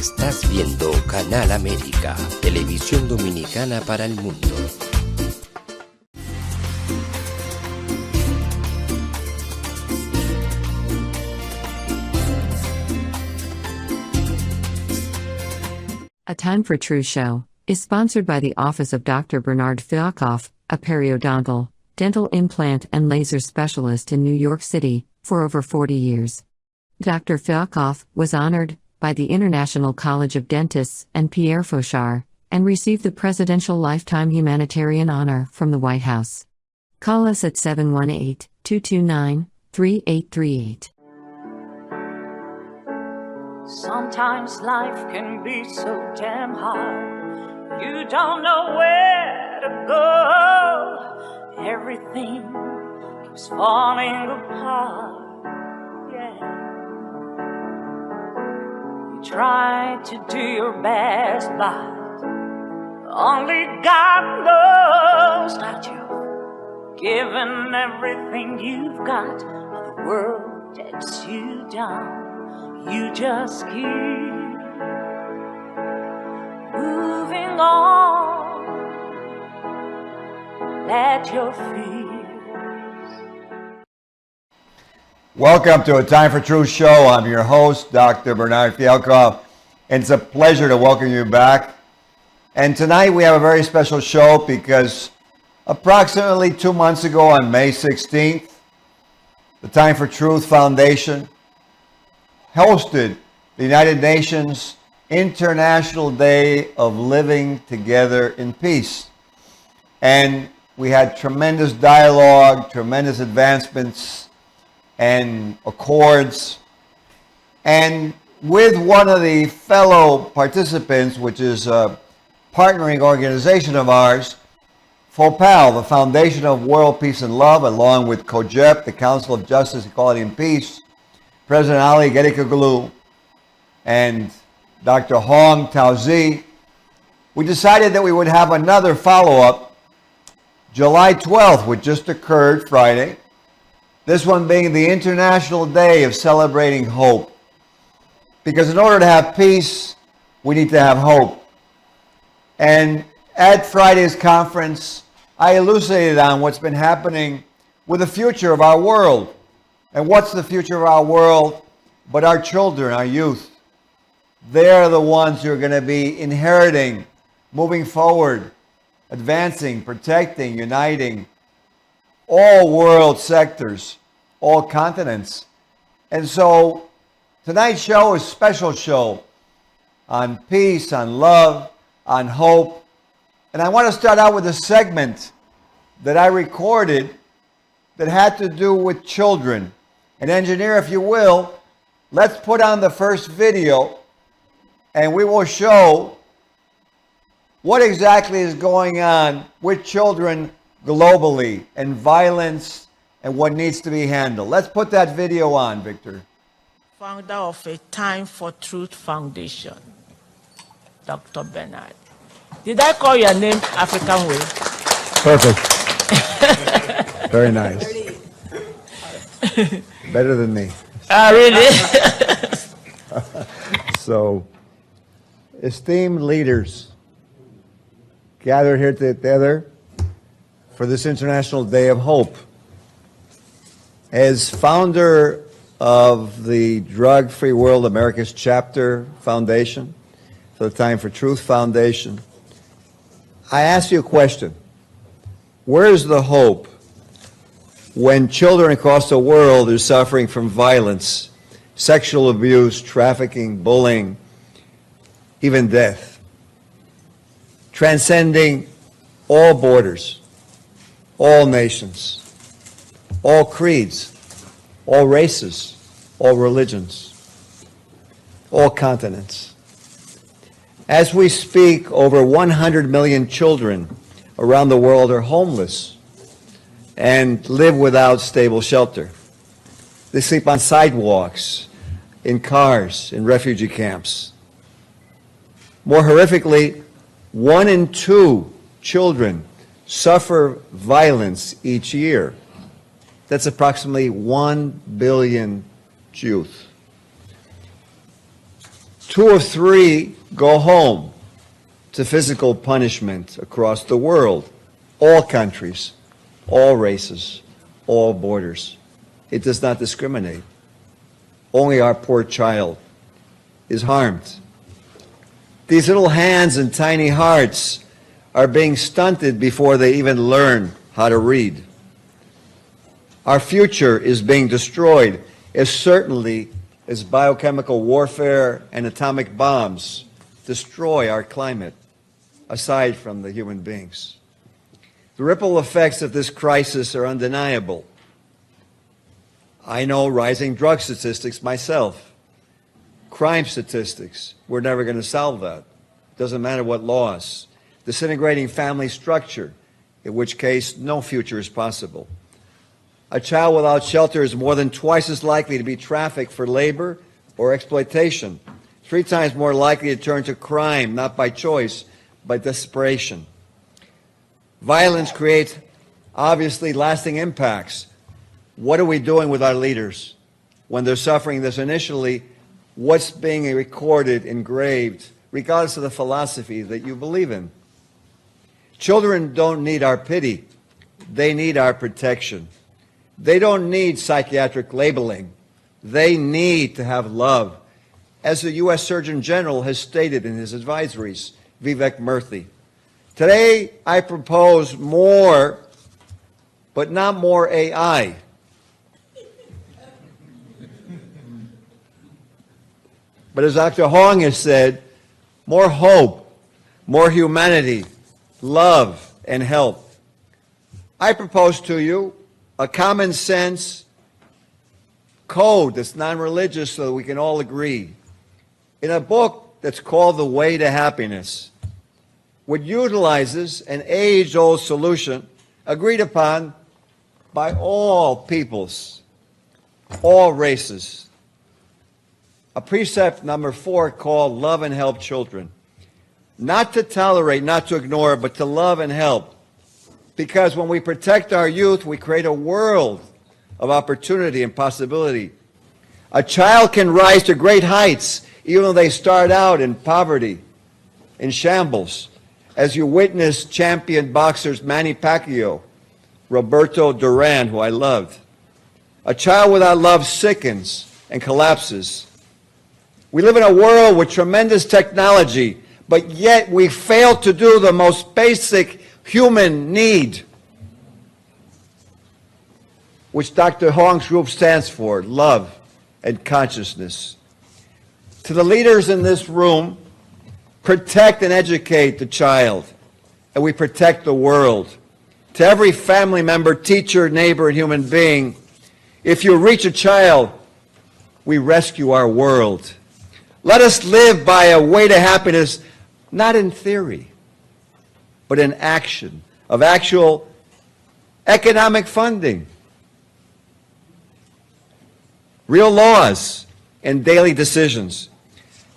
Estás viendo Canal América, televisión dominicana para el mundo. A Time for Truth show is sponsored by the Office of Dr. Bernard Fialkoff, a periodontal, dental implant and laser specialist in New York City, for over 40 years. Dr. Fialkoff was honored by the International College of Dentists and Pierre Fauchard, and received the Presidential Lifetime Humanitarian Honor from the White House. Call us at 718-229-3838. Sometimes life can be so damn hard. You don't know where to go. Everything keeps falling apart. Yeah. You try to do your best, but only God knows that you've given everything you've got, but the world takes you down. You just keep moving on. Let your fears. Welcome to A Time for Truth show. I'm your host, Dr. Bernard Fialkoff, and it's a pleasure to welcome you back. And tonight we have a very special show because approximately 2 months ago on May 16th, the Time for Truth Foundation hosted the United Nations International Day of Living Together in Peace. And we had tremendous dialogue, tremendous advancements and accords. And with one of the fellow participants, which is a partnering organization of ours, FOPAL, the Foundation of World Peace and Love, along with COGEP, the Council of Justice, Equality and Peace, President Ali Gerikoglu, and Dr. Hong Tao-Tze, we decided that we would have another follow-up July 12th, which just occurred Friday, this one being the International Day of Celebrating Hope. Because in order to have peace, we need to have hope. And at Friday's conference, I elucidated on what's been happening with the future of our world. And what's the future of our world but our children, our youth? They're the ones who are going to be inheriting, moving forward, advancing, protecting, uniting all world sectors, all continents. And so tonight's show is a special show on peace, on love, on hope. And I want to start out with a segment that I recorded that had to do with children. And engineer, if you will, let's put on the first video and we will show what exactly is going on with children globally and violence and what needs to be handled. Let's put that video on, Victor. Founder of A Time for Truth Foundation, Dr. Bernard. Did I call your name African way? Perfect. Very nice. Better than me. Really? So, esteemed leaders gathered here together for this International Day of Hope. As founder of the Drug Free World America's Chapter Foundation, for the Time for Truth Foundation, I ask you a question. Where is the hope when children across the world are suffering from violence, sexual abuse, trafficking, bullying, even death, transcending all borders, all nations, all creeds, all races, all religions, all continents? As we speak, over 100 million children around the world are homeless and live without stable shelter. They sleep on sidewalks, in cars, in refugee camps. More horrifically, 1 in 2 children suffer violence each year. That's approximately 1 billion youth. 2 of 3 go home to physical punishment across the world, all countries, all races, all borders. It does not discriminate. Only our poor child is harmed. These little hands and tiny hearts are being stunted before they even learn how to read. Our future is being destroyed as certainly as biochemical warfare and atomic bombs destroy our climate, aside from the human beings. The ripple effects of this crisis are undeniable. I know rising drug statistics myself, crime statistics. We're never going to solve that. Doesn't matter what laws. Disintegrating family structure, in which case no future is possible. A child without shelter is more than twice as likely to be trafficked for labor or exploitation, 3 times more likely to turn to crime, not by choice, by desperation. Violence creates obviously lasting impacts. What are we doing with our leaders when they're suffering this initially? What's being recorded, engraved, regardless of the philosophy that you believe in? Children don't need our pity. They need our protection. They don't need psychiatric labeling. They need to have love, as the U.S. Surgeon General has stated in his advisories, Vivek Murthy. Today, I propose more, but not more AI. But as Dr. Hong has said, more hope, more humanity, love, and help. I propose to you a common sense code that's non-religious so that we can all agree. In a book that's called The Way to Happiness, which utilizes an age-old solution agreed upon by all peoples, all races. A precept number 4 called Love and Help Children. Not to tolerate, not to ignore, but to love and help. Because when we protect our youth, we create a world of opportunity and possibility. A child can rise to great heights even though they start out in poverty, in shambles. As you witness champion boxers Manny Pacquiao, Roberto Duran, who I loved. A child without love sickens and collapses. We live in a world with tremendous technology, but yet we fail to do the most basic human need, which Dr. Hong's group stands for, love and consciousness. To the leaders in this room, protect and educate the child, and we protect the world. To every family member, teacher, neighbor, and human being, if you reach a child, we rescue our world. Let us live by a way to happiness, not in theory, but in action, of actual economic funding, real laws, and daily decisions.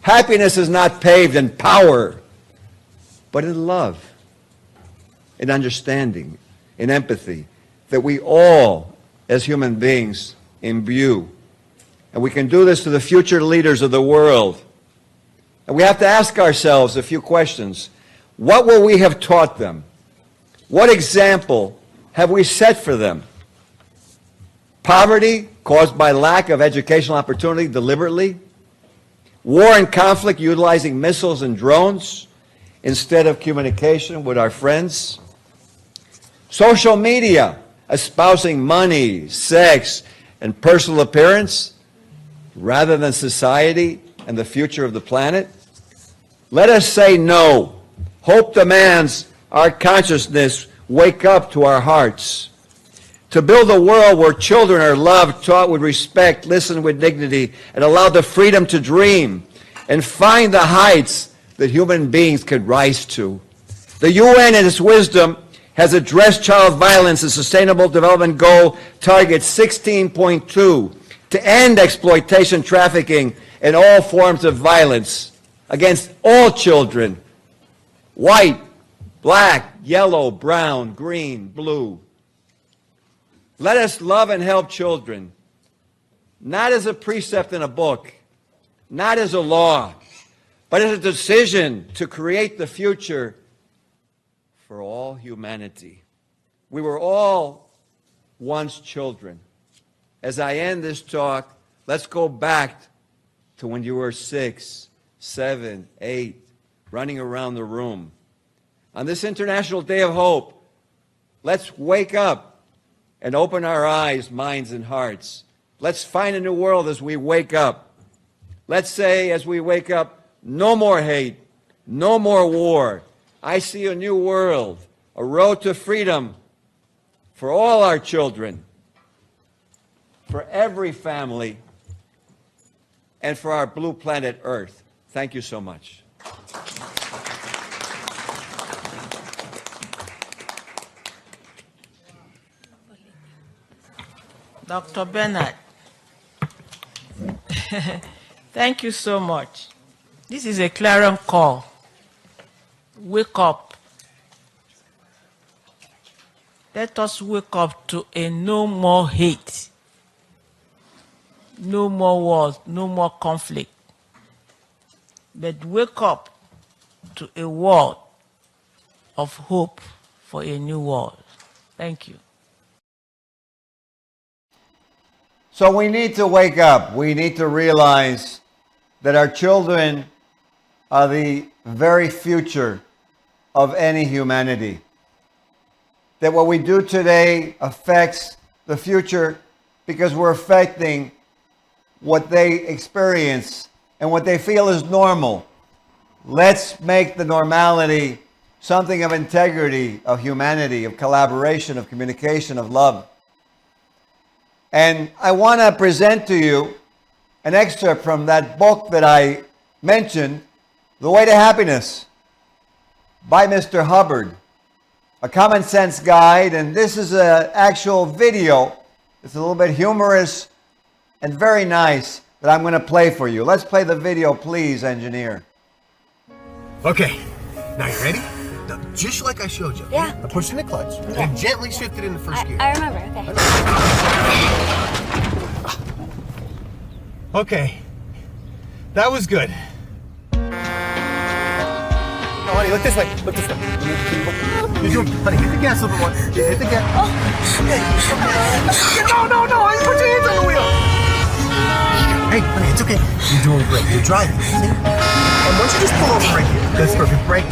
Happiness is not paved in power, but in love, in understanding, in empathy, that we all, as human beings, imbue. And we can do this to the future leaders of the world. And we have to ask ourselves a few questions. What will we have taught them? What example have we set for them? Poverty caused by lack of educational opportunity deliberately? War and conflict utilizing missiles and drones instead of communication with our friends? Social media espousing money, sex, and personal appearance rather than society and the future of the planet? Let us say no. Hope demands our consciousness wake up to our hearts. To build a world where children are loved, taught with respect, listened with dignity, and allowed the freedom to dream and find the heights that human beings could rise to. The UN, in its wisdom, has addressed child violence as Sustainable Development Goal Target 16.2 to end exploitation, trafficking, and all forms of violence against all children, white, black, yellow, brown, green, blue. Let us love and help children, not as a precept in a book, not as a law, but it's a decision to create the future for all humanity. We were all once children. As I end this talk, let's go back to when you were 6, 7, 8, running around the room. On this International Day of Hope, let's wake up and open our eyes, minds, and hearts. Let's find a new world as we wake up. Let's say as we wake up, no more hate, no more war. I see a new world, a road to freedom for all our children, for every family, and for our blue planet Earth. Thank you so much. Dr. Bernard, thank you so much. This is a clarion call. Wake up. Let us wake up to a no more hate, no more wars, no more conflict. But wake up to a world of hope for a new world. Thank you. So we need to wake up. We need to realize that our children are the very future of any humanity. That what we do today affects the future because we're affecting what they experience and what they feel is normal. Let's make the normality something of integrity, of humanity, of collaboration, of communication, of love. And I want to present to you an excerpt from that book that I mentioned, The Way to Happiness, by Mr. Hubbard, a common sense guide. And this is an actual video. It's a little bit humorous and very nice that I'm going to play for you. Let's play the video, please, engineer. Okay, now you ready? Now, just like I showed you. Yeah. I pushed in the clutch and gently shifted into first gear. I remember, okay. Okay, that was good. No, honey, look this way. Look this way. You're doing, honey, hit the gas a little bit more. Hit the gas. Oh. No, honey, put your hands on the wheel. Hey, honey, it's okay. You're doing great. You're driving. See? And once you just pull over right here, that's perfect. Brake.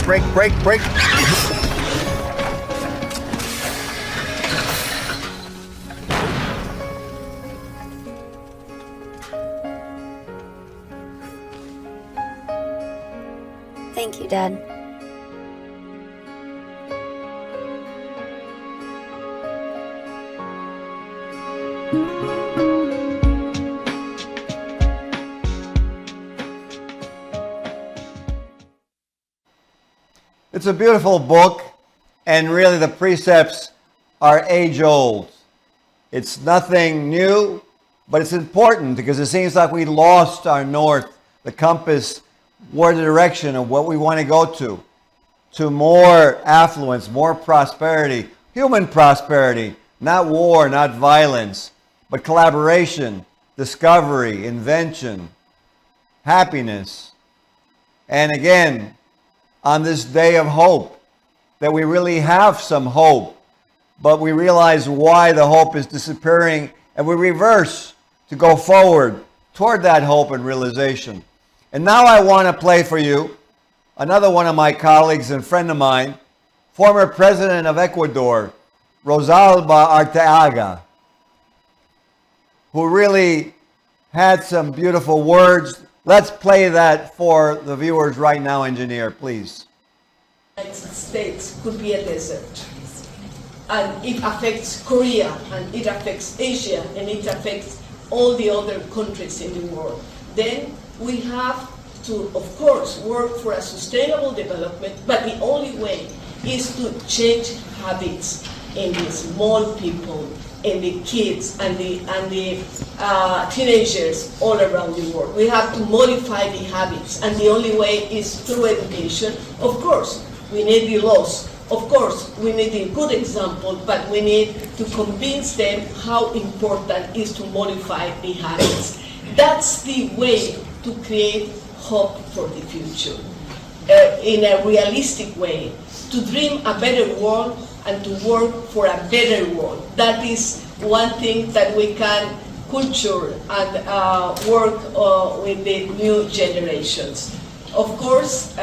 Thank you, Dad. It's a beautiful book, and really the precepts are age-old. It's nothing new, but it's important because it seems like we lost our north, the compass, where the direction of what we want to go to more affluence, more prosperity, human prosperity, not war, not violence, but collaboration, discovery, invention, happiness. And again, on this day of hope, that we really have some hope, but we realize why the hope is disappearing, and we reverse to go forward toward that hope and realization. And now I want to play for you another one of my colleagues and friend of mine, former President of Ecuador, Rosalba Arteaga, who really had some beautiful words. Let's play that for the viewers right now, engineer, please. The United States could be a desert. And it affects Korea, and it affects Asia, and it affects all the other countries in the world. Then we have to, of course, work for a sustainable development, but the only way is to change habits in the small people, in the kids, and the teenagers all around the world. We have to modify the habits, and the only way is through education. Of course, we need the laws. Of course, we need a good example, but we need to convince them how important it is to modify the habits. That's the way to create hope for the future, in a realistic way, to dream a better world and to work for a better world. That is one thing that we can culture and work with the new generations. Of course,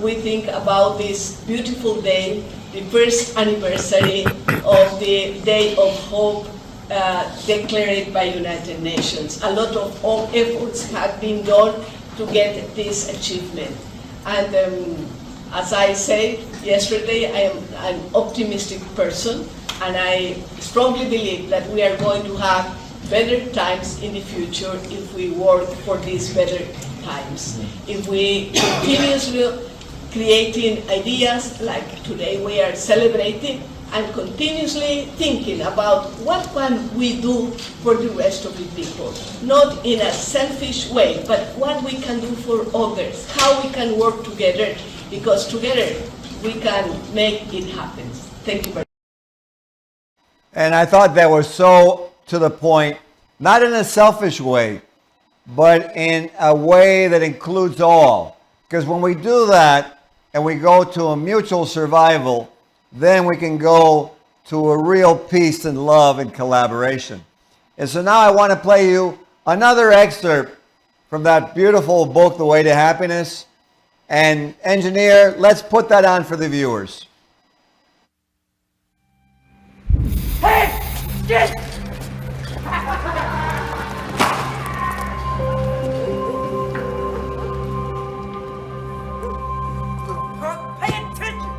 we think about this beautiful day, the first anniversary of the Day of Hope declared by United Nations. A lot of efforts have been done to get this achievement. And as I said yesterday, I am an optimistic person, and I strongly believe that we are going to have better times in the future if we work for these better times. If we continuously creating ideas like today we are celebrating, and continuously thinking about what can we do for the rest of the people, not in a selfish way, but what we can do for others, how we can work together, because together we can make it happen. Thank you very much. And I thought that was so to the point, not in a selfish way, but in a way that includes all. Because when we do that and we go to a mutual survival, then we can go to a real peace and love and collaboration. And so now I want to play you another excerpt from that beautiful book, The Way to Happiness. And engineer, let's put that on for the viewers. Hey! Get! Pay attention!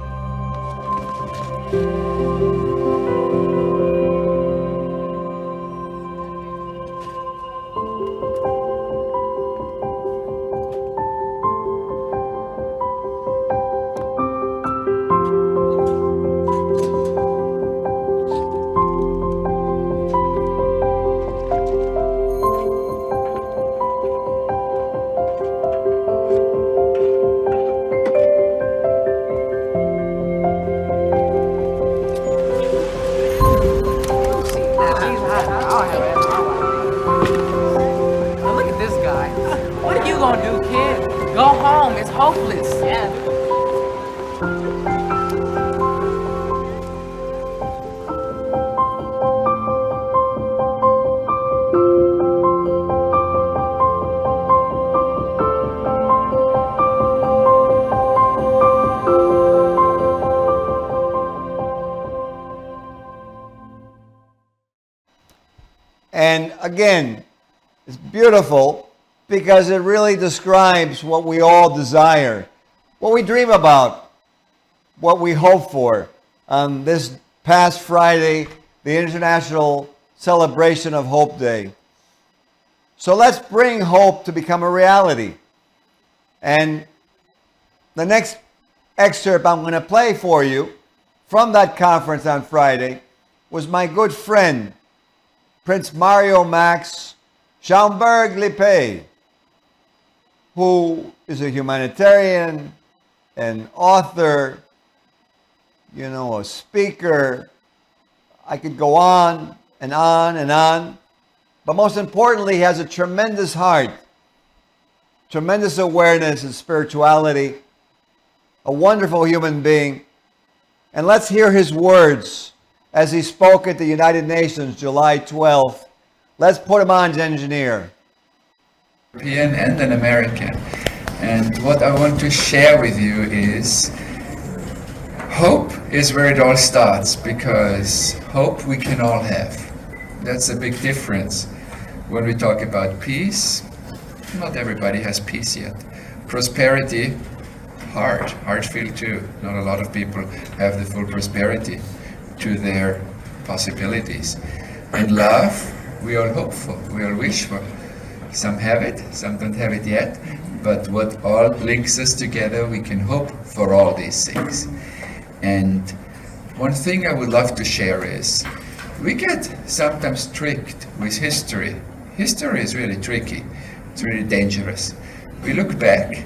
And again, it's beautiful because it really describes what we all desire, what we dream about, what we hope for. On this past Friday, the International Celebration of Hope Day. So let's bring hope to become a reality. And the next excerpt I'm going to play for you from that conference on Friday was my good friend, Prince Mario Max Schaumburg-Lippe, who is a humanitarian, an author, a speaker. I could go on and on and on. But most importantly, he has a tremendous heart, tremendous awareness and spirituality, a wonderful human being. And let's hear his words as he spoke at the United Nations July 12th. Let's put him on, engineer. European and an American. And what I want to share with you is hope is where it all starts, because hope we can all have. That's a big difference. When we talk about peace, not everybody has peace yet. Prosperity, hard field too. Not a lot of people have the full prosperity to their possibilities. And love, we all hope for, we all wish for. Some have it, some don't have it yet, but what all links us together, we can hope for all these things. And one thing I would love to share is, we get sometimes tricked with history. History is really tricky, it's really dangerous. We look back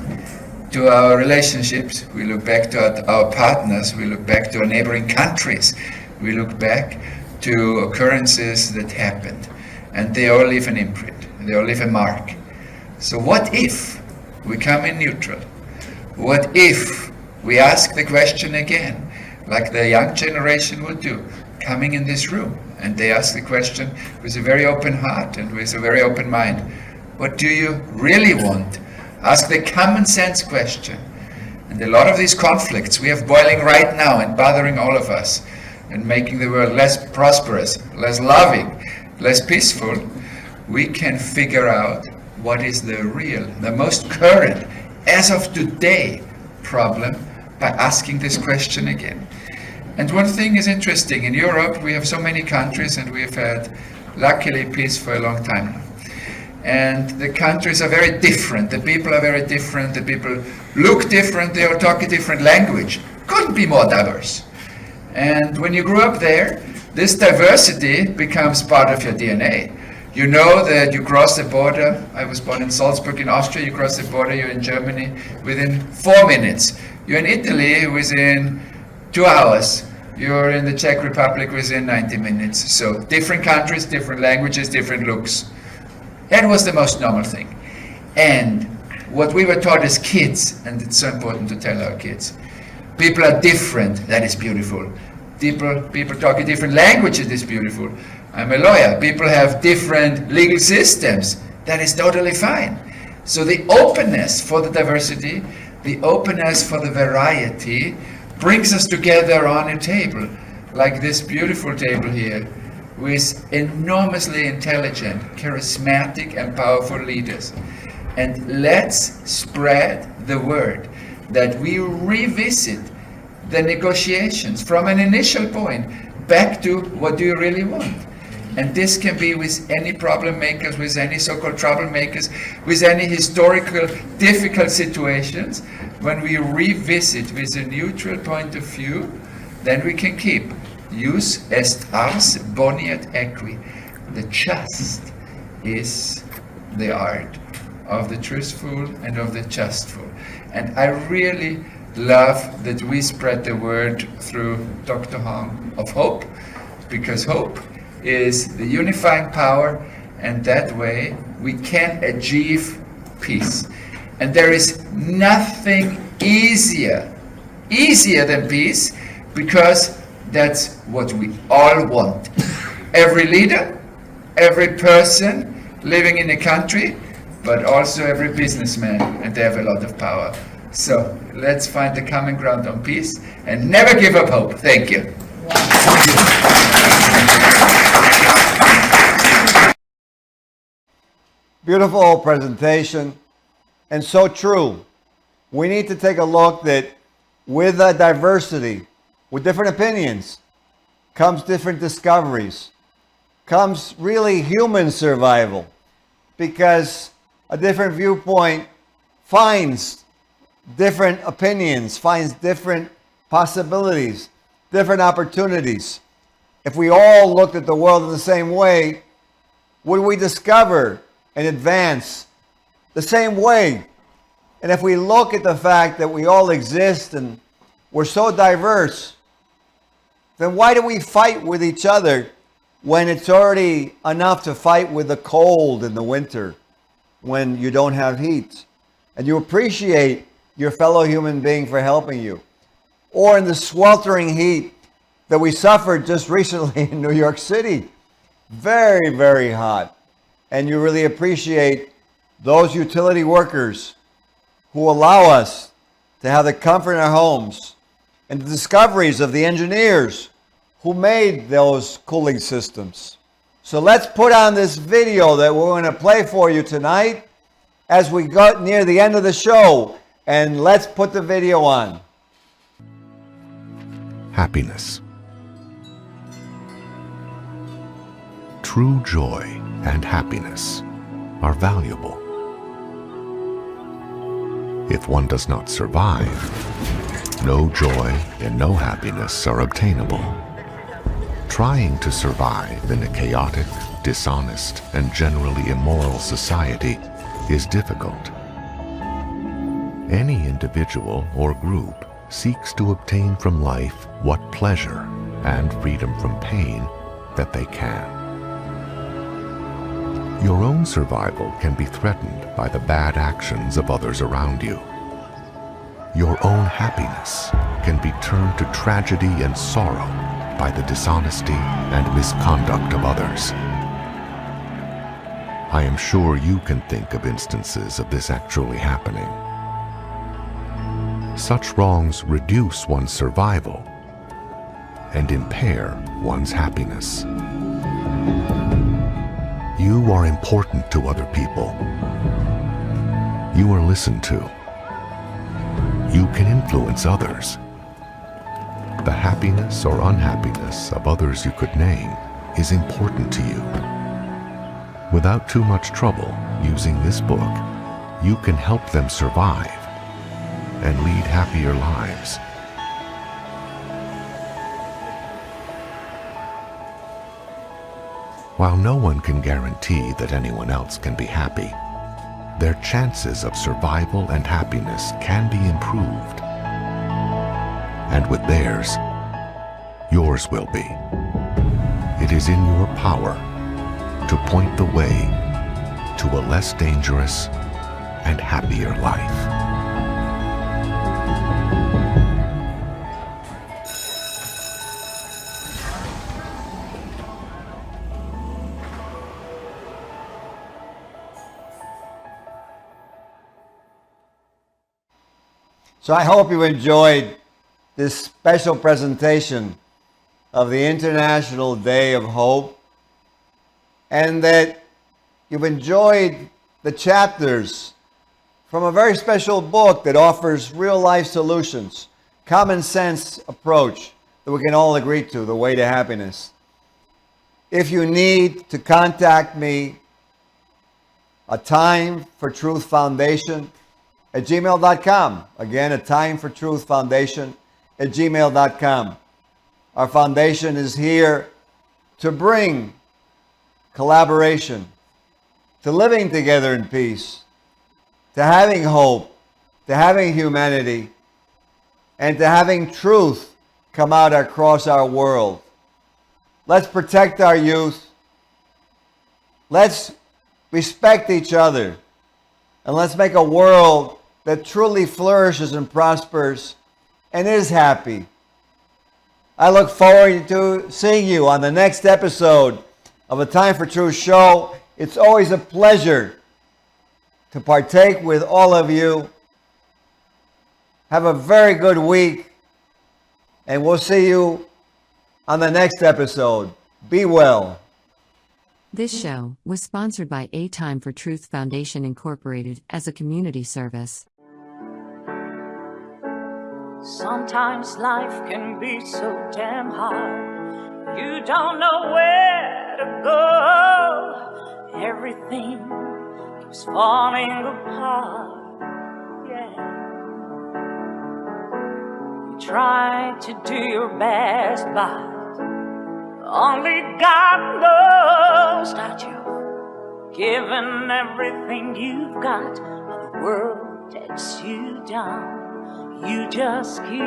to our relationships, we look back to our partners, we look back to our neighboring countries, we look back to occurrences that happened, and they all leave an imprint. they all leave a mark. So what if we come in neutral? What if we ask the question again, like the young generation would do, coming in this room, and they ask the question with a very open heart and with a very open mind. What do you really want? Ask the common sense question. And a lot of these conflicts we have boiling right now and bothering all of us and making the world less prosperous, less loving, less peaceful, we can figure out what is the real, the most current, as of today, problem by asking this question again. And one thing is interesting, in Europe we have so many countries and we have had, luckily, peace for a long time now. And the countries are very different, the people are very different, the people look different, they all talk a different language. Couldn't be more diverse. And when you grew up there, this diversity becomes part of your DNA. You know that you cross the border. I was born in Salzburg in Austria. You cross the border, you're in Germany within 4 minutes. You're in Italy within 2 hours. You're in the Czech Republic within 90 minutes. So different countries, different languages, different looks. That was the most normal thing. And what we were taught as kids, and it's so important to tell our kids, people are different, that is beautiful. People talk a different language, it is beautiful. I'm a lawyer. People have different legal systems. That is totally fine. So the openness for the diversity, the openness for the variety, brings us together on a table, like this beautiful table here, with enormously intelligent, charismatic, and powerful leaders. And let's spread the word that we revisit the negotiations from an initial point back to what do you really want? And this can be with any problem makers, with any so-called troublemakers, with any historical difficult situations. When we revisit with a neutral point of view, then we can keep jus est ars boniat equi. The just is the art of the truthful and of the justful. And I really love that we spread the word through Dr. Hong of hope, because hope is the unifying power, and that way we can achieve peace. And there is nothing easier than peace, because that's what we all want. Every leader, every person living in a country, but also every businessman, and they have a lot of power. So let's find the common ground on peace and never give up hope. Thank you. Beautiful presentation, and so true. We need to take a look that with diversity, with different opinions, comes different discoveries, comes really human survival, because a different viewpoint finds different opinions, finds different possibilities, different opportunities. If we all looked at the world in the same way, would we discover and advance the same way? And if we look at the fact that we all exist and we're so diverse, then why do we fight with each other when it's already enough to fight with the cold in the winter, when you don't have heat, and you appreciate your fellow human being for helping you? Or in the sweltering heat that we suffered just recently in New York City, very, very hot. And you really appreciate those utility workers who allow us to have the comfort in our homes, and the discoveries of the engineers who made those cooling systems. So let's put on this video that we're going to play for you tonight as we got near the end of the show. And let's put the video on. Happiness. True joy and happiness are valuable. If one does not survive, no joy and no happiness are obtainable. Trying to survive in a chaotic, dishonest, and generally immoral society is difficult. Any individual or group seeks to obtain from life what pleasure and freedom from pain that they can. Your own survival can be threatened by the bad actions of others around you. Your own happiness can be turned to tragedy and sorrow by the dishonesty and misconduct of others. I am sure you can think of instances of this actually happening. Such wrongs reduce one's survival and impair one's happiness. You are important to other people. You are listened to. You can influence others. The happiness or unhappiness of others you could name is important to you. Without too much trouble using this book, you can help them survive and lead happier lives. While no one can guarantee that anyone else can be happy, their chances of survival and happiness can be improved. And with theirs, yours will be. It is in your power to point the way to a less dangerous and happier life. So I hope you enjoyed this special presentation of the International Day of Hope, and that you've enjoyed the chapters from a very special book that offers real-life solutions, common sense approach that we can all agree to, the way to happiness. If you need to contact me, Atimefortruthfoundation at gmail.com. Again, Atimefortruthfoundation at gmail.com. Our foundation is here to bring collaboration, to living together in peace, to having hope, to having humanity, and to having truth come out across our world. Let's protect our youth. Let's respect each other. And let's make a world that truly flourishes and prospers and is happy. I look forward to seeing you on the next episode of A Time for Truth show. It's always a pleasure to partake with all of you. Have a very good week, and we'll see you on the next episode. Be well. This show was sponsored by A Time for Truth Foundation Incorporated as a community service. Sometimes life can be so damn hard. You don't know where to go. Everything keeps falling apart. Yeah. You try to do your best, but only God knows that you've given everything you've got. The world takes you down. You just keep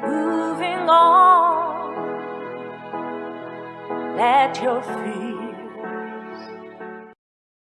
moving on. Let your feet